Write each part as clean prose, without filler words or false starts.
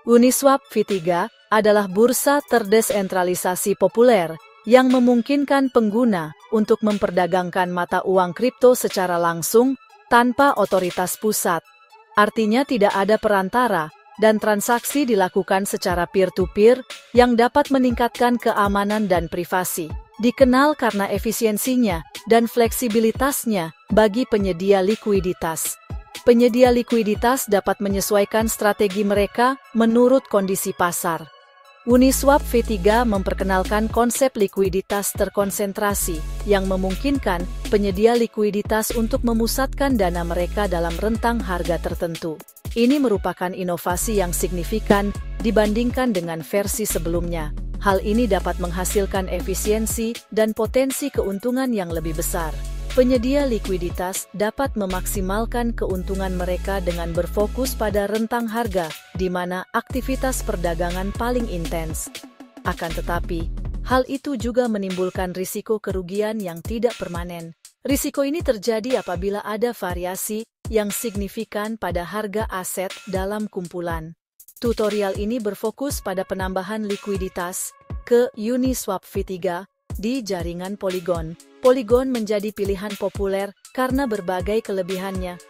Uniswap V3 adalah bursa terdesentralisasi populer yang memungkinkan pengguna untuk memperdagangkan mata uang kripto secara langsung tanpa otoritas pusat. Artinya tidak ada perantara dan transaksi dilakukan secara peer-to-peer yang dapat meningkatkan keamanan dan privasi. Dikenal karena efisiensinya dan fleksibilitasnya bagi penyedia likuiditas. Penyedia likuiditas dapat menyesuaikan strategi mereka menurut kondisi pasar. Uniswap V3 memperkenalkan konsep likuiditas terkonsentrasi yang memungkinkan penyedia likuiditas untuk memusatkan dana mereka dalam rentang harga tertentu. Ini merupakan inovasi yang signifikan dibandingkan dengan versi sebelumnya. Hal ini dapat menghasilkan efisiensi dan potensi keuntungan yang lebih besar. Penyedia likuiditas dapat memaksimalkan keuntungan mereka dengan berfokus pada rentang harga, di mana aktivitas perdagangan paling intens. Akan tetapi, hal itu juga menimbulkan risiko kerugian yang tidak permanen. Risiko ini terjadi apabila ada variasi yang signifikan pada harga aset dalam kumpulan. Tutorial ini berfokus pada penambahan likuiditas ke Uniswap V3 di jaringan Polygon. Polygon menjadi pilihan populer karena berbagai kelebihannya.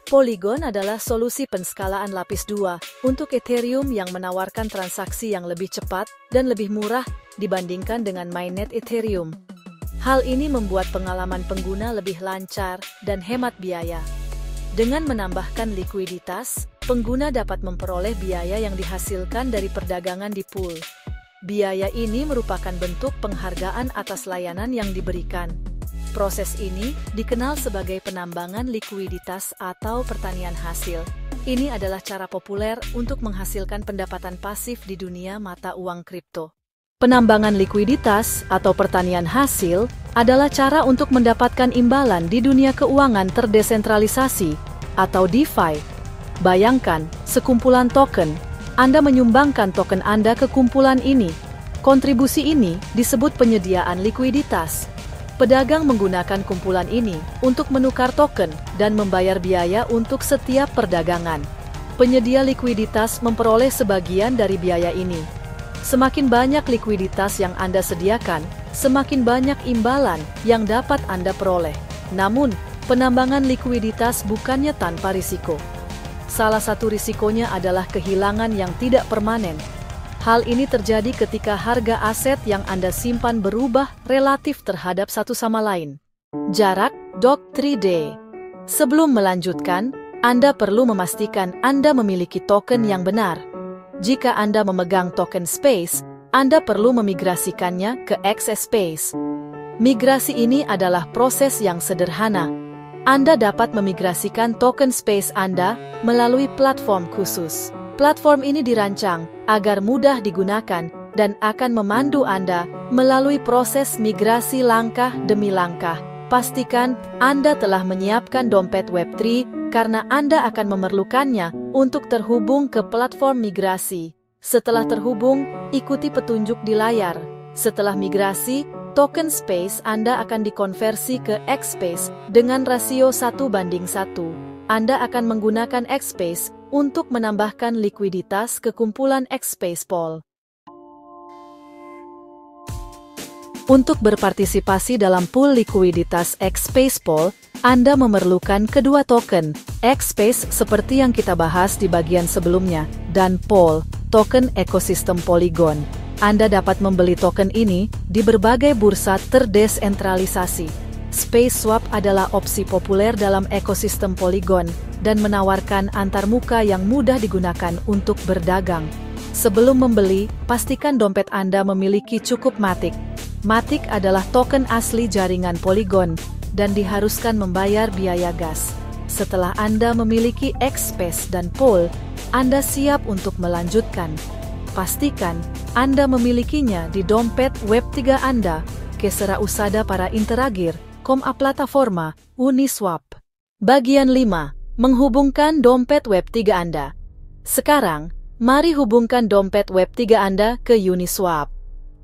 Polygon adalah solusi penskalaan lapis 2 untuk Ethereum yang menawarkan transaksi yang lebih cepat dan lebih murah dibandingkan dengan mainnet Ethereum. Hal ini membuat pengalaman pengguna lebih lancar dan hemat biaya. Dengan menambahkan likuiditas, pengguna dapat memperoleh biaya yang dihasilkan dari perdagangan di pool. Biaya ini merupakan bentuk penghargaan atas layanan yang diberikan. Proses ini dikenal sebagai penambangan likuiditas atau pertanian hasil. Ini adalah cara populer untuk menghasilkan pendapatan pasif di dunia mata uang kripto. Penambangan likuiditas atau pertanian hasil adalah cara untuk mendapatkan imbalan di dunia keuangan terdesentralisasi atau DeFi. Bayangkan, sekumpulan token. Anda menyumbangkan token Anda ke kumpulan ini. Kontribusi ini disebut penyediaan likuiditas. Pedagang menggunakan kumpulan ini untuk menukar token dan membayar biaya untuk setiap perdagangan. Penyedia likuiditas memperoleh sebagian dari biaya ini. Semakin banyak likuiditas yang Anda sediakan, semakin banyak imbalan yang dapat Anda peroleh. Namun, penambangan likuiditas bukannya tanpa risiko. Salah satu risikonya adalah kehilangan yang tidak permanen. Hal ini terjadi ketika harga aset yang Anda simpan berubah relatif terhadap satu sama lain. Jarak Doc3D. Sebelum melanjutkan, Anda perlu memastikan Anda memiliki token yang benar. Jika Anda memegang token Space, Anda perlu memigrasikannya ke XS Space. Migrasi ini adalah proses yang sederhana. Anda dapat memigrasikan token Space Anda melalui platform khusus. Platform ini dirancang agar mudah digunakan dan akan memandu Anda melalui proses migrasi langkah demi langkah. Pastikan Anda telah menyiapkan dompet Web3 karena Anda akan memerlukannya untuk terhubung ke platform migrasi. Setelah terhubung, ikuti petunjuk di layar. Setelah migrasi, token Space Anda akan dikonversi ke X-Space dengan rasio 1:1. Anda akan menggunakan X-Space untuk menambahkan likuiditas ke kumpulan X-Space Pool. Untuk berpartisipasi dalam pool likuiditas X-Space Pool, Anda memerlukan kedua token, X-Space seperti yang kita bahas di bagian sebelumnya, dan Pool, token ekosistem Polygon. Anda dapat membeli token ini di berbagai bursa terdesentralisasi. SpaceSwap adalah opsi populer dalam ekosistem Polygon dan menawarkan antarmuka yang mudah digunakan untuk berdagang. Sebelum membeli, pastikan dompet Anda memiliki cukup Matic. Matic adalah token asli jaringan Polygon dan diharuskan membayar biaya gas. Setelah Anda memiliki X-Space dan Pool, Anda siap untuk melanjutkan. Pastikan Anda memilikinya di dompet Web3 Anda, Kesera Usada para Interagir, a plataforma, Uniswap. Bagian 5. Menghubungkan dompet Web3 Anda. Sekarang, mari hubungkan dompet Web3 Anda ke Uniswap.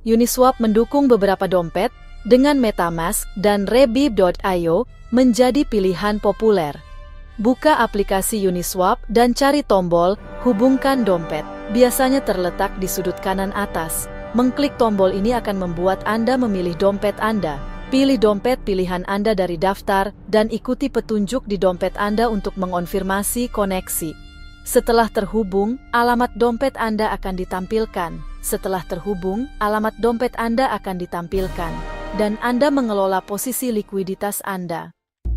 Uniswap mendukung beberapa dompet, dengan MetaMask dan Rebib.io menjadi pilihan populer. Buka aplikasi Uniswap dan cari tombol "Hubungkan dompet". Biasanya terletak di sudut kanan atas. Mengklik tombol ini akan membuat Anda memilih dompet Anda. Pilih dompet pilihan Anda dari daftar dan ikuti petunjuk di dompet Anda untuk mengonfirmasi koneksi. Setelah terhubung, alamat dompet Anda akan ditampilkan. Setelah terhubung, alamat dompet Anda akan ditampilkan, dan Anda mengelola posisi likuiditas Anda.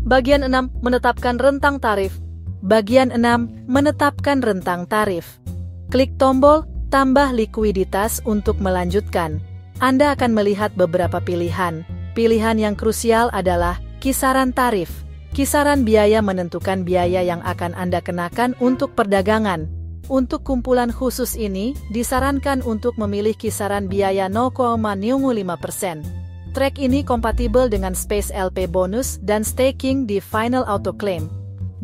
Bagian 6. Menetapkan rentang tarif. Bagian 6. Menetapkan rentang tarif. Klik tombol "Tambah likuiditas" untuk melanjutkan. Anda akan melihat beberapa pilihan. Pilihan yang krusial adalah kisaran tarif. Kisaran biaya menentukan biaya yang akan Anda kenakan untuk perdagangan. Untuk kumpulan khusus ini, disarankan untuk memilih kisaran biaya 0,05%. Track ini kompatibel dengan Space LP bonus dan staking di Final Auto Claim.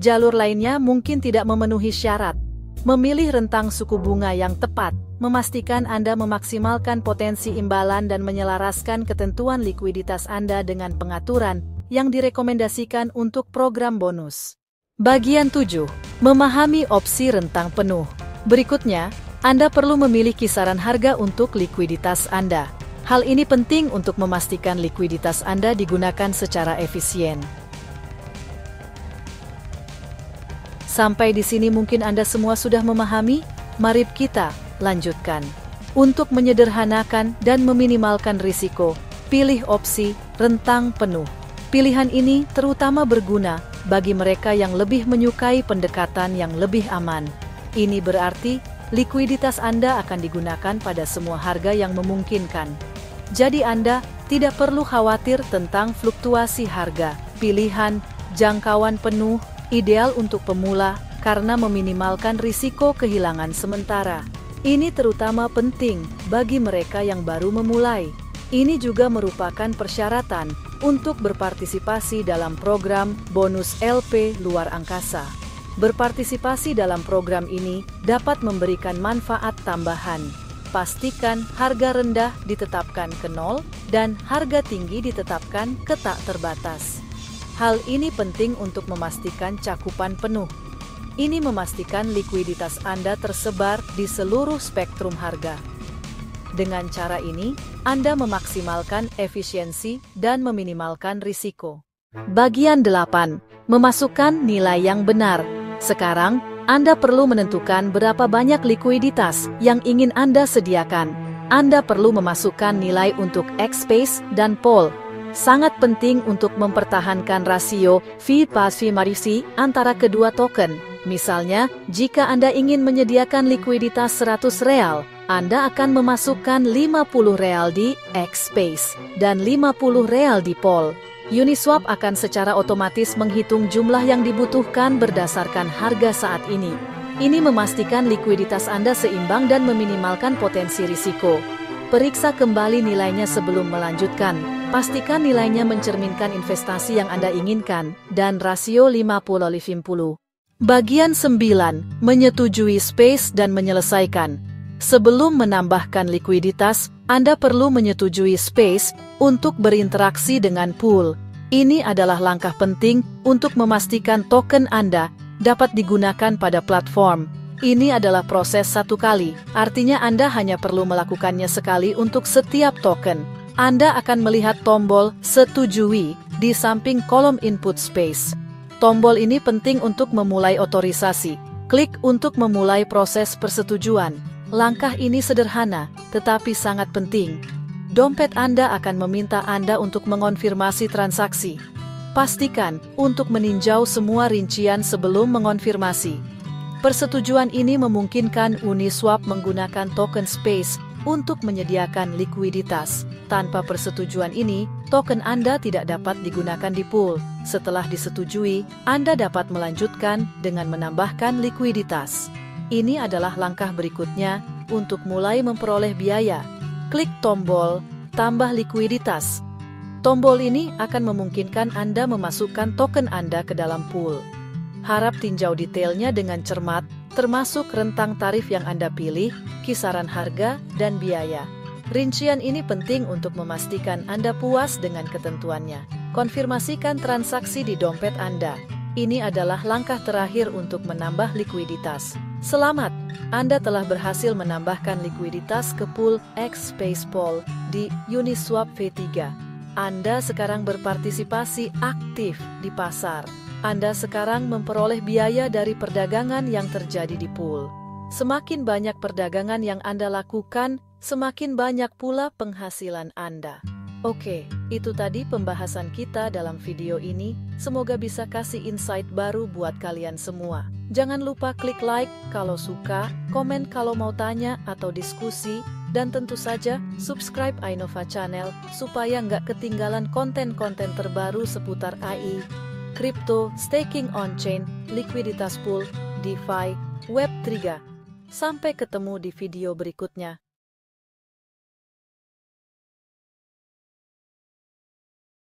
Jalur lainnya mungkin tidak memenuhi syarat. Memilih rentang suku bunga yang tepat, memastikan Anda memaksimalkan potensi imbalan dan menyelaraskan ketentuan likuiditas Anda dengan pengaturan yang direkomendasikan untuk program bonus. Bagian 7. Memahami opsi rentang penuh. Berikutnya, Anda perlu memilih kisaran harga untuk likuiditas Anda. Hal ini penting untuk memastikan likuiditas Anda digunakan secara efisien. Sampai di sini mungkin Anda semua sudah memahami. Mari kita lanjutkan. Untuk menyederhanakan dan meminimalkan risiko, pilih opsi rentang penuh. Pilihan ini terutama berguna bagi mereka yang lebih menyukai pendekatan yang lebih aman. Ini berarti likuiditas Anda akan digunakan pada semua harga yang memungkinkan. Jadi Anda tidak perlu khawatir tentang fluktuasi harga. Pilihan jangkauan penuh ideal untuk pemula karena meminimalkan risiko kehilangan sementara. Ini terutama penting bagi mereka yang baru memulai. Ini juga merupakan persyaratan untuk berpartisipasi dalam program bonus LP luar angkasa. Berpartisipasi dalam program ini dapat memberikan manfaat tambahan. Pastikan harga rendah ditetapkan ke 0 dan harga tinggi ditetapkan ke tak terbatas. Hal ini penting untuk memastikan cakupan penuh. Ini memastikan likuiditas Anda tersebar di seluruh spektrum harga. Dengan cara ini, Anda memaksimalkan efisiensi dan meminimalkan risiko. Bagian 8. Memasukkan nilai yang benar. Sekarang, Anda perlu menentukan berapa banyak likuiditas yang ingin Anda sediakan. Anda perlu memasukkan nilai untuk X-Space dan POL. Sangat penting untuk mempertahankan rasio fee-pas-fee antara kedua token. Misalnya, jika Anda ingin menyediakan likuiditas 100 real, Anda akan memasukkan 50 real di X-Space dan 50 real di POL. Uniswap akan secara otomatis menghitung jumlah yang dibutuhkan berdasarkan harga saat ini. Ini memastikan likuiditas Anda seimbang dan meminimalkan potensi risiko. Periksa kembali nilainya sebelum melanjutkan. Pastikan nilainya mencerminkan investasi yang Anda inginkan dan rasio 50-50. Bagian 9. Menyetujui Space dan menyelesaikan. Sebelum menambahkan likuiditas, Anda perlu menyetujui Space untuk berinteraksi dengan pool. Ini adalah langkah penting untuk memastikan token Anda dapat digunakan pada platform. Ini adalah proses satu kali, artinya Anda hanya perlu melakukannya sekali untuk setiap token. Anda akan melihat tombol "Setujui" di samping kolom input Space. Tombol ini penting untuk memulai otorisasi. Klik untuk memulai proses persetujuan. Langkah ini sederhana, tetapi sangat penting. Dompet Anda akan meminta Anda untuk mengonfirmasi transaksi. Pastikan untuk meninjau semua rincian sebelum mengonfirmasi. Persetujuan ini memungkinkan Uniswap menggunakan token Space untuk menyediakan likuiditas. Tanpa persetujuan ini, token Anda tidak dapat digunakan di pool. Setelah disetujui, Anda dapat melanjutkan dengan menambahkan likuiditas. Ini adalah langkah berikutnya untuk mulai memperoleh biaya. Klik tombol "Tambah likuiditas". Tombol ini akan memungkinkan Anda memasukkan token Anda ke dalam pool. Harap tinjau detailnya dengan cermat, termasuk rentang tarif yang Anda pilih, kisaran harga, dan biaya. Rincian ini penting untuk memastikan Anda puas dengan ketentuannya. Konfirmasikan transaksi di dompet Anda. Ini adalah langkah terakhir untuk menambah likuiditas. Selamat, Anda telah berhasil menambahkan likuiditas ke pool X Space Pool di Uniswap V3. Anda sekarang berpartisipasi aktif di pasar. Anda sekarang memperoleh biaya dari perdagangan yang terjadi di pool. Semakin banyak perdagangan yang Anda lakukan, semakin banyak pula penghasilan Anda. Oke, itu tadi pembahasan kita dalam video ini. Semoga bisa kasih insight baru buat kalian semua. Jangan lupa klik like kalau suka, komen kalau mau tanya atau diskusi, dan tentu saja subscribe Ainova Channel supaya nggak ketinggalan konten-konten terbaru seputar AI, kripto, staking on-chain, likuiditas pool, DeFi, Web3. Sampai ketemu di video berikutnya.